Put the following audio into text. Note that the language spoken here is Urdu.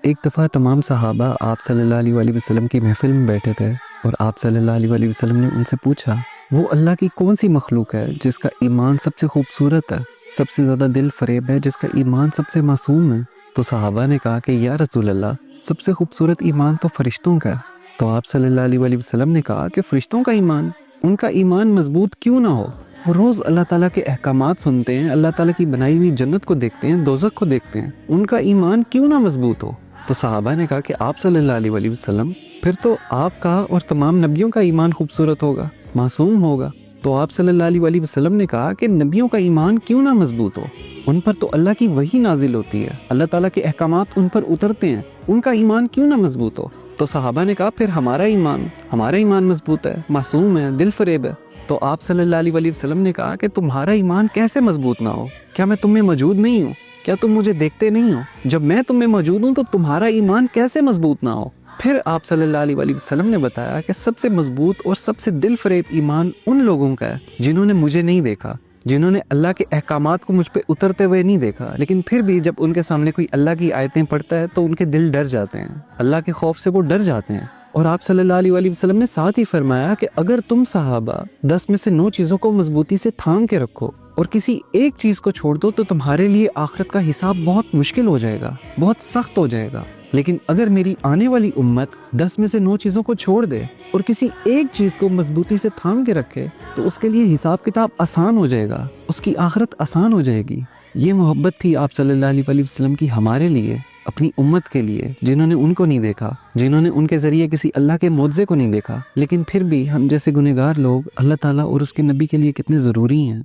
ایک دفعہ تمام صحابہ آپ صلی اللہ علیہ وسلم کی محفل میں بیٹھے تھے اور آپ صلی اللہ علیہ وسلم نے ان سے پوچھا وہ اللہ کی کون سی مخلوق ہے جس کا ایمان سب سے خوبصورت ہے، سب سے زیادہ دل فریب ہے، جس کا ایمان سب سے معصوم ہے؟ تو صحابہ نے کہا کہ یا رسول اللہ، سب سے خوبصورت ایمان تو فرشتوں کا ہے۔ تو آپ صلی اللہ علیہ وسلم نے کہا کہ فرشتوں کا ایمان، ان کا ایمان مضبوط کیوں نہ ہو؟ وہ روز اللہ تعالیٰ کے احکامات سنتے ہیں، اللہ تعالیٰ کی بنائی ہوئی جنت کو دیکھتے ہیں، دوزخ کو دیکھتے ہیں، ان کا ایمان کیوں نہ مضبوط ہو؟ تو صحابہ نے کہا کہ آپ صلی اللہ علیہ وسلم، پھر تو آپ کا اور تمام نبیوں کا ایمان خوبصورت ہوگا، معصوم ہوگا۔ تو آپ صلی اللہ علیہ وسلم نے کہا کہ نبیوں کا ایمان کیوں نہ مضبوط ہو؟ ان پر تو اللہ کی وحی نازل ہوتی ہے، اللہ تعالیٰ کے احکامات ان پر اترتے ہیں، ان کا ایمان کیوں نہ مضبوط ہو؟ تو صحابہ نے کہا پھر ہمارا ایمان مضبوط ہے، معصوم ہے، دل فریب ہے۔ تو آپ صلی اللہ علیہ وسلم نے کہا کہ تمہارا ایمان کیسے مضبوط نہ ہو؟ کیا میں تم میں موجود نہیں ہوں؟ کیا تم مجھے دیکھتے نہیں ہو؟ جب میں تم میں موجود ہوں تو تمہارا ایمان کیسے مضبوط نہ ہو؟ پھر آپ صلی اللہ علیہ وسلم نے بتایا کہ سب سے مضبوط اور سب سے دل فریب ایمان ان لوگوں کا ہے جنہوں نے مجھے نہیں دیکھا، جنہوں نے اللہ کے احکامات کو مجھ پہ اترتے ہوئے نہیں دیکھا، لیکن پھر بھی جب ان کے سامنے کوئی اللہ کی آیتیں پڑھتا ہے تو ان کے دل ڈر جاتے ہیں، اللہ کے خوف سے وہ ڈر جاتے ہیں۔ اور آپ صلی اللہ علیہ وسلم نے ساتھ ہی فرمایا کہ اگر تم صحابہ 10 میں سے 9 چیزوں کو مضبوطی سے تھام کے رکھو اور کسی ایک چیز کو چھوڑ دو تو تمہارے لیے آخرت کا حساب بہت مشکل ہو جائے گا، بہت سخت ہو جائے گا۔ لیکن اگر میری آنے والی امت 10 میں سے 9 چیزوں کو چھوڑ دے اور کسی ایک چیز کو مضبوطی سے تھام کے رکھے تو اس کے لیے حساب کتاب آسان ہو جائے گا، اس کی آخرت آسان ہو جائے گی۔ یہ محبت تھی آپ صلی اللہ علیہ وسلم کی ہمارے لیے، اپنی امت کے لیے، جنہوں نے ان کو نہیں دیکھا، جنہوں نے ان کے ذریعے کسی اللہ کے معجزے کو نہیں دیکھا، لیکن پھر بھی ہم جیسے گنہگار لوگ اللہ تعالیٰ اور اس کے نبی کے لیے کتنے ضروری ہیں۔